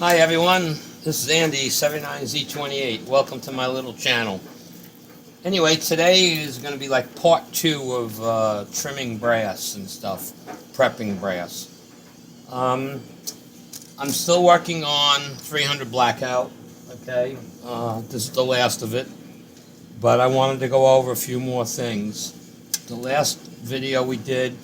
Hi everyone, this is Andy 79Z28. Welcome to my little channel. Anyway, today is going to be like part 2 of trimming brass and stuff, prepping brass. I'm still working on 300 Blackout, okay? This is the last of it, but I wanted to go over a few more things. The last video we did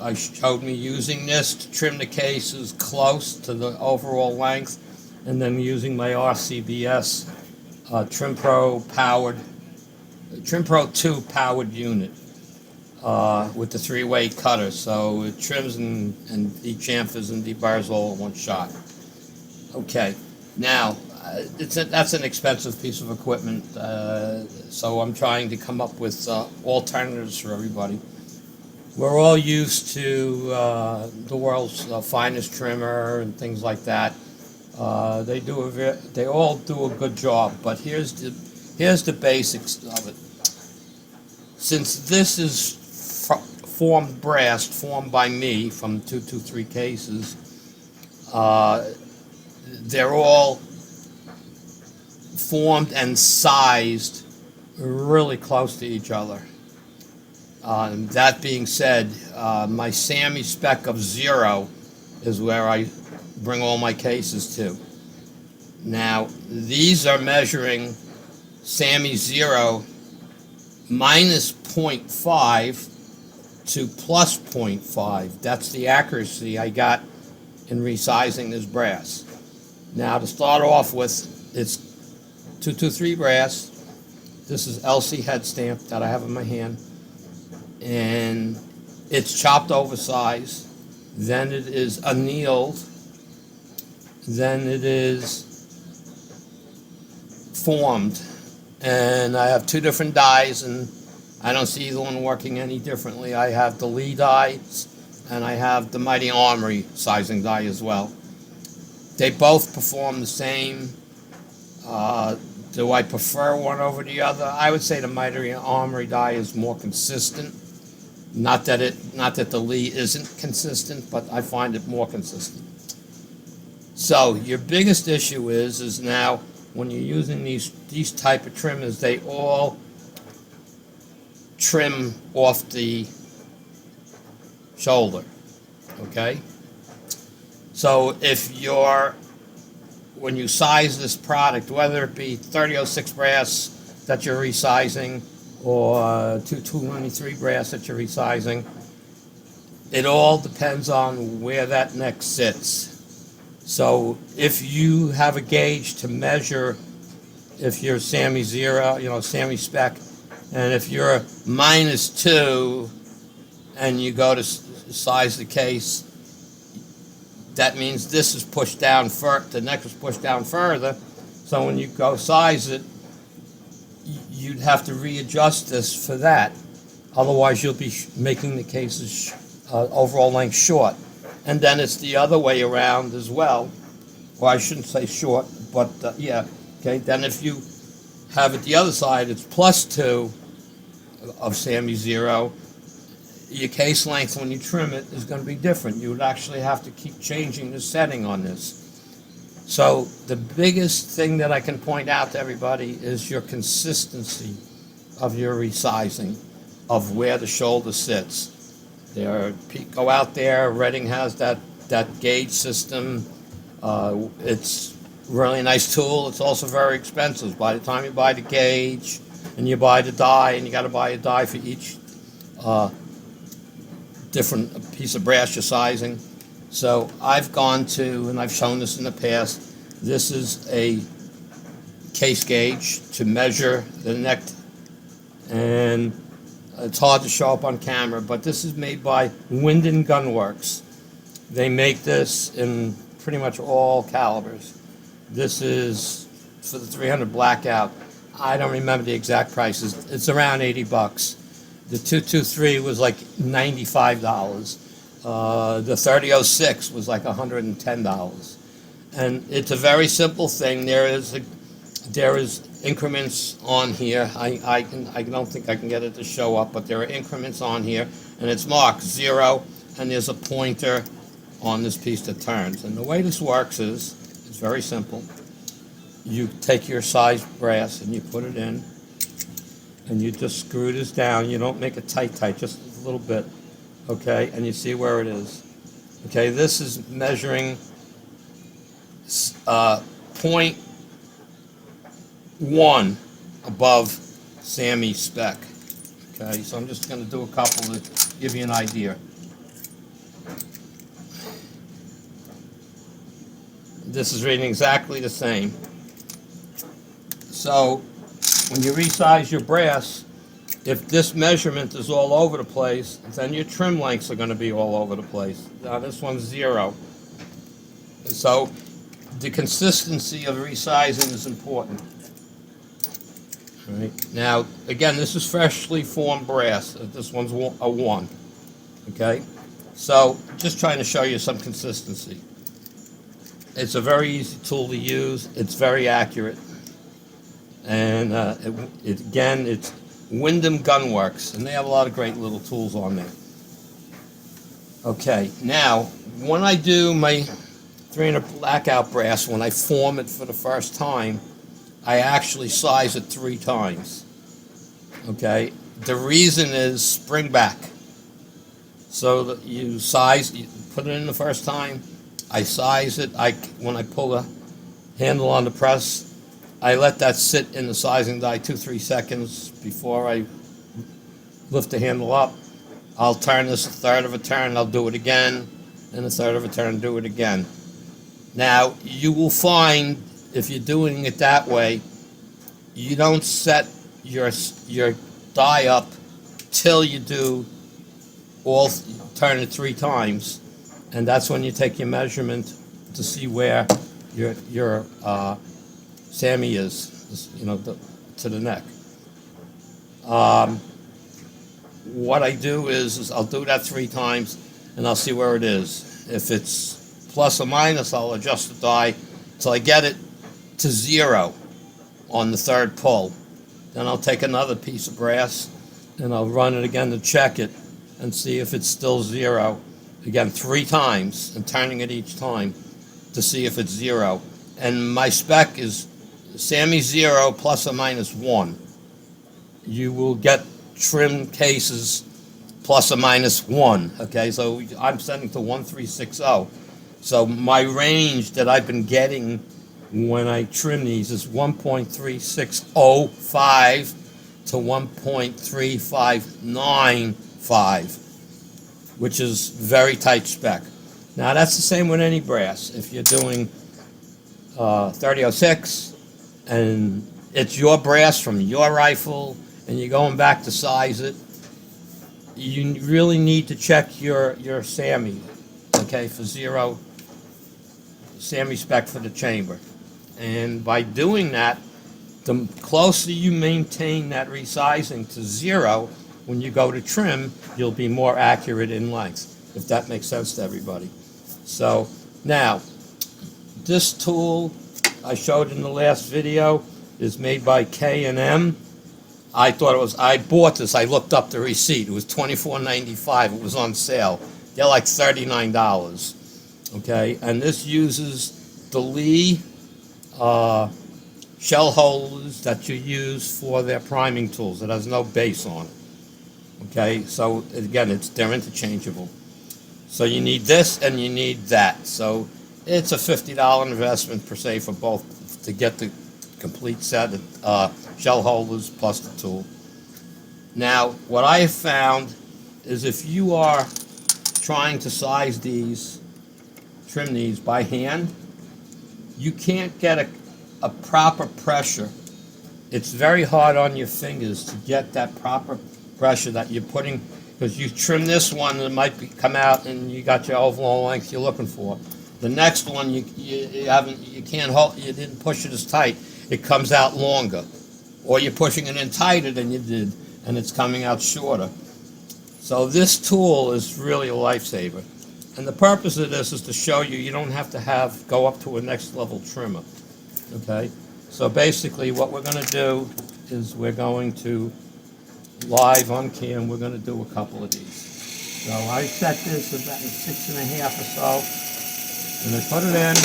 I showed me using this to trim the cases close to the overall length, and then using my RCBS Trim Pro 2 powered unit with the 3-way cutter, so it trims and dechamfers and debars all in one shot. Okay, now that's an expensive piece of equipment, so I'm trying to come up with alternatives for everybody. We're all used to the world's finest trimmer and things like that. They all do a good job, but here's the basics of it. Since this is formed by me from 223 cases, they're all formed and sized really close to each other. That being said, my SAMI spec of 0 is where I bring all my cases to. Now, these are measuring SAMI 0 minus 0.5 to plus 0.5. That's the accuracy I got in resizing this brass. Now, to start off with, it's 223 brass. This is LC head stamp that I have in my hand. And it's chopped oversized, then it is annealed, then it is formed, and I have 2 different dies, and I don't see either one working any differently. I have the Lee dies, and I have the Mighty Armory sizing die as well. They both perform the same. Do I prefer one over the other? I would say the Mighty Armory die is more consistent. Not that the Lee isn't consistent, but I find it more consistent. So your biggest issue is now when you're using these type of trimmers, they all trim off the shoulder. Okay? So when you size this product, whether it be 3006 brass that you're resizing, or 223 brass that you're resizing, it all depends on where that neck sits. So if you have a gauge to measure, if you're SAMI 0, SAMI spec, and if you're -2 and you go to size the case, that means this is pushed down the neck is pushed down further. So when you go size it, you'd have to readjust this for that. Otherwise, you'll be making the cases overall length short. And then it's the other way around as well. Well, I shouldn't say short, but yeah. Okay. Then if you have it the other side, it's +2 of SAMI 0. Your case length when you trim it is going to be different. You would actually have to keep changing the setting on this. So the biggest thing that I can point out to everybody is your consistency of your resizing, of where the shoulder sits. Go out there, Redding has that gauge system. It's really a nice tool. It's also very expensive. By the time you buy the gauge and you buy the die, and you got to buy a die for each different piece of brass you're sizing. So I've gone to, and I've shown this in the past, this is a case gauge to measure the neck, and it's hard to show up on camera, but this is made by Winden Gun Works. They make this in pretty much all calibers. This is for the 300 Blackout. I don't remember the exact prices. It's around $80. The 223 was like $95. The 3006 was like $110, and it's a very simple thing. There is increments on here. I don't think I can get it to show up, but there are increments on here, and it's marked 0, and there's a pointer on this piece that turns. And the way this works is, it's very simple. You take your size brass and you put it in, and you just screw this down. You don't make it tight, just a little bit, okay? And you see where it is. Okay, this is measuring .1 above Sammy's spec. Okay, so I'm just going to do a couple to give you an idea. This is reading exactly the same. So when you resize your brass, if this measurement is all over the place, then your trim lengths are going to be all over the place. Now this one's 0. So the consistency of resizing is important. All right. Now, again, this is freshly formed brass. This one's a 1. Okay? So just trying to show you some consistency. It's a very easy tool to use. It's very accurate. And again, it's Windham Gunworks, and they have a lot of great little tools on there. Okay, now, when I do my 300 blackout brass, when I form it for the first time, I actually size it 3 times. Okay, the reason is spring back. So that you put it in the first time, I size it. When I pull the handle on the press, I let that sit in the sizing die 2-3 seconds before I lift the handle up. I'll turn this a third of a turn, I'll do it again, and a third of a turn, do it again. Now, you will find, if you're doing it that way, you don't set your die up till you do turn it 3 times, and that's when you take your measurement to see where your Sammy is, to the neck. What I do is I'll do that 3 times, and I'll see where it is. If it's plus or minus, I'll adjust the die till I get it to 0 on the 3rd pull. Then I'll take another piece of brass, and I'll run it again to check it and see if it's still 0. Again, 3 times, and turning it each time to see if it's 0. And my spec is Sammy 0 plus or minus 1. You will get trim cases plus or minus 1. Okay, so I'm setting to 1360. So my range that I've been getting when I trim these is 1.3605 to 1.3595, which is very tight spec. Now that's the same with any brass. If you're doing 3006 and it's your brass from your rifle and you're going back to size it, you really need to check your Sammy, okay, for 0 Sammy spec for the chamber. And by doing that, the closer you maintain that resizing to 0, when you go to trim, you'll be more accurate in length, if that makes sense to everybody. So now, this tool I showed in the last video is made by K&M. I bought this, I looked up the receipt. It was $24.95. It was on sale. They're like $39. Okay, and this uses the Lee shell holders that you use for their priming tools. It has no base on it. Okay, so again, they're interchangeable. So you need this and you need that. So it's a $50 investment per se for both to get the complete set of shell holders plus the tool. Now, what I have found is if you are trying to size these, trim these by hand, you can't get a proper pressure. It's very hard on your fingers to get that proper pressure that you're putting, because you trim this one and it might come out and you got your overall length you're looking for. The next one you can't hold, you didn't push it as tight, it comes out longer, or you're pushing it in tighter than you did and it's coming out shorter. So this tool is really a lifesaver, and the purpose of this is to show you don't have to go up to a next level trimmer. Okay, so basically what we're going to do is we're going to live on cam, we're going to do a couple of these. So I set this about 6.5 or so, and I put it in,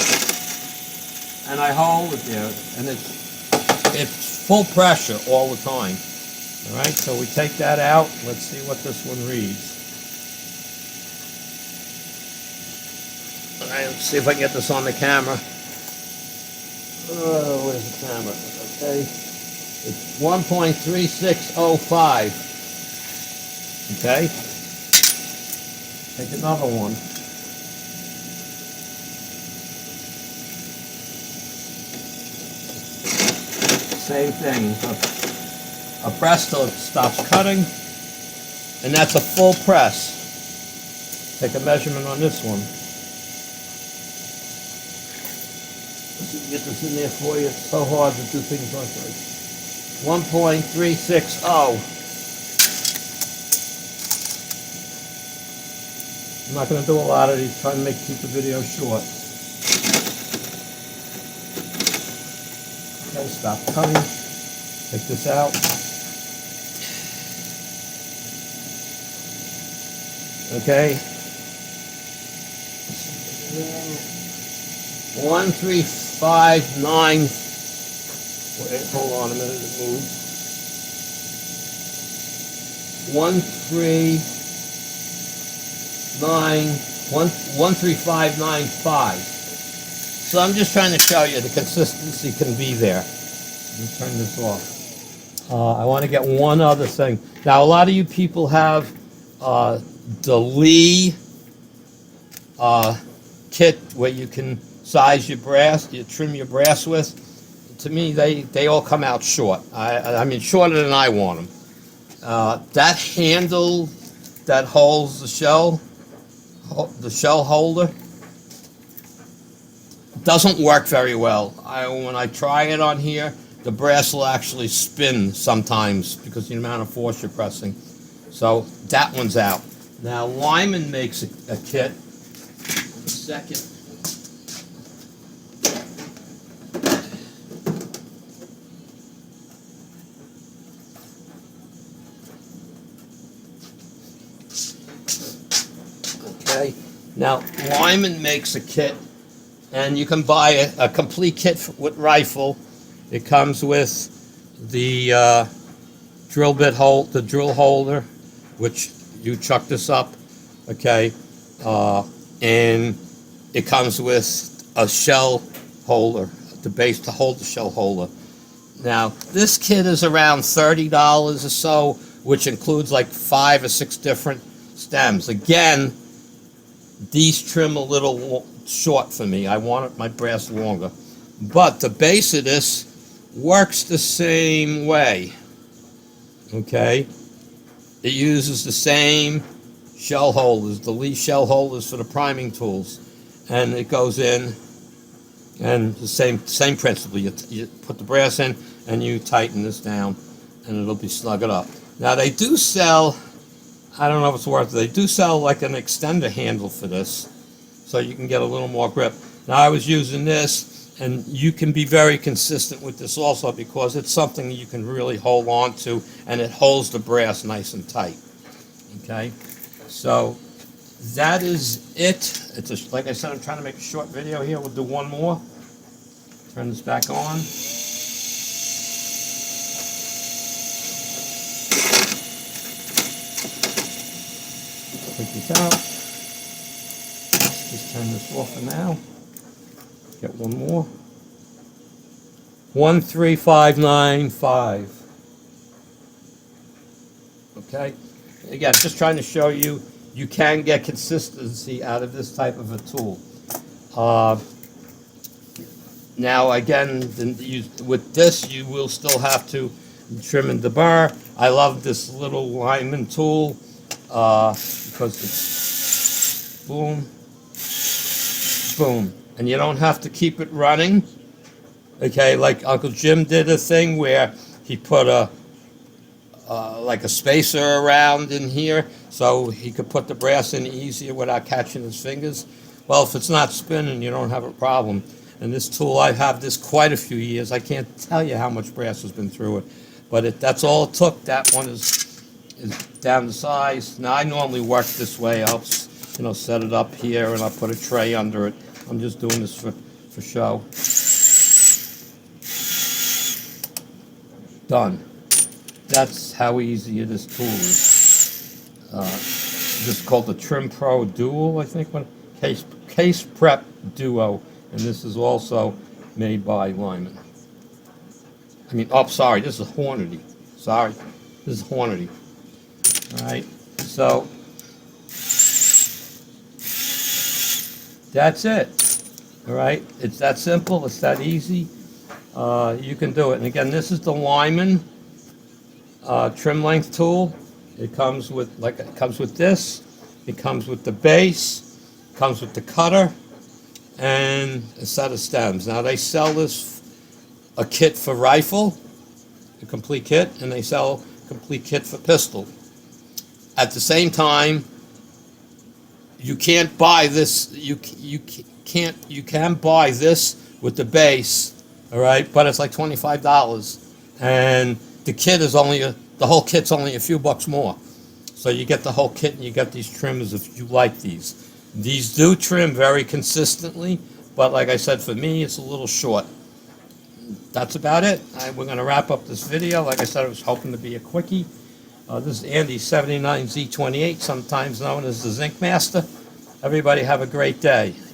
and I hold it there, and it's full pressure all the time. All right, so we take that out. Let's see what this one reads. All right, let's see if I can get this on the camera. Oh, where's the camera? Okay, it's 1.3605. Okay, take another one. Same thing. A press till it stops cutting, and that's a full press. Take a measurement on this one. Let's see if we can get this in there for you. It's so hard to do things like this. 1.360. I'm not going to do a lot of these, trying to keep the video short. Okay, stop cutting. Take this out. Okay. 1.359. Wait, hold on a minute, it moves. 1.3595. So I'm just trying to show you the consistency can be there. Let me turn this off. I want to get one other thing. Now, a lot of you people have the Lee kit where you can size your brass, you trim your brass with. To me, they all come out short. I mean, shorter than I want them. That handle that holds the shell holder, doesn't work very well. When I try it on here, the brass will actually spin sometimes because of the amount of force you're pressing. So that one's out. Now Lyman makes a kit. A second. Okay. Now Lyman makes a kit, and you can buy a complete kit with rifle. It comes with the drill holder, which you chuck this up, okay, and it comes with a shell holder, the base to hold the shell holder. Now, this kit is around $30 or so, which includes like 5 or 6 different stems. Again, these trim a little short for me. I want my brass longer. But the base of this works the same way, okay? It uses the same shell holders, the Lee shell holders for the priming tools. And it goes in, and the same principle. You put the brass in, and you tighten this down, and it'll be snug it up. Now, they do sell, I don't know if it's worth it, they do sell like an extender handle for this, so you can get a little more grip. Now, I was using this, and you can be very consistent with this also because it's something you can really hold on to, and it holds the brass nice and tight. Okay, so that is it. It's like I said, I'm trying to make a short video here. We'll do one more. Turn this back on. Take this out. Just turn this off for now. Get one more. 1.3595. Okay. Again, just trying to show you, you can get consistency out of this type of a tool. Now, again, with this, you will still have to trim and deburr. I love this little Lyman tool because it's boom, boom. And you don't have to keep it running. Okay, like Uncle Jim did a thing where he put like a spacer around in here so he could put the brass in easier without catching his fingers. Well, if it's not spinning, you don't have a problem. And this tool, I have this quite a few years. I can't tell you how much brass has been through it, but that's all it took. That one is is down the size. Now I normally work this way. I'll set it up here and I'll put a tray under it. I'm just doing this for show. Done. That's how easy this tool is. This is called the Trim Pro Dual, I think. Case Prep Duo, and this is also made by Lyman. Sorry, this is Hornady. Sorry, this is Hornady. All right, so that's it. All right, it's that simple. It's that easy. You can do it. And again, this is the Lyman trim length tool. It comes with this. It comes with the base. It comes with the cutter and a set of stems. Now they sell this a kit for rifle, a complete kit, and they sell a complete kit for pistol. At the same time, you can't buy this. You can buy this with the base. All right, but it's like $25, and the kit is the whole kit's only a few bucks more. So you get the whole kit and you get these trimmers if you like these. These do trim very consistently, but like I said, for me, it's a little short. That's about it. We're going to wrap up this video. Like I said, I was hoping to be a quickie. This is Andy 79Z28, sometimes known as the Zinc Master. Everybody have a great day.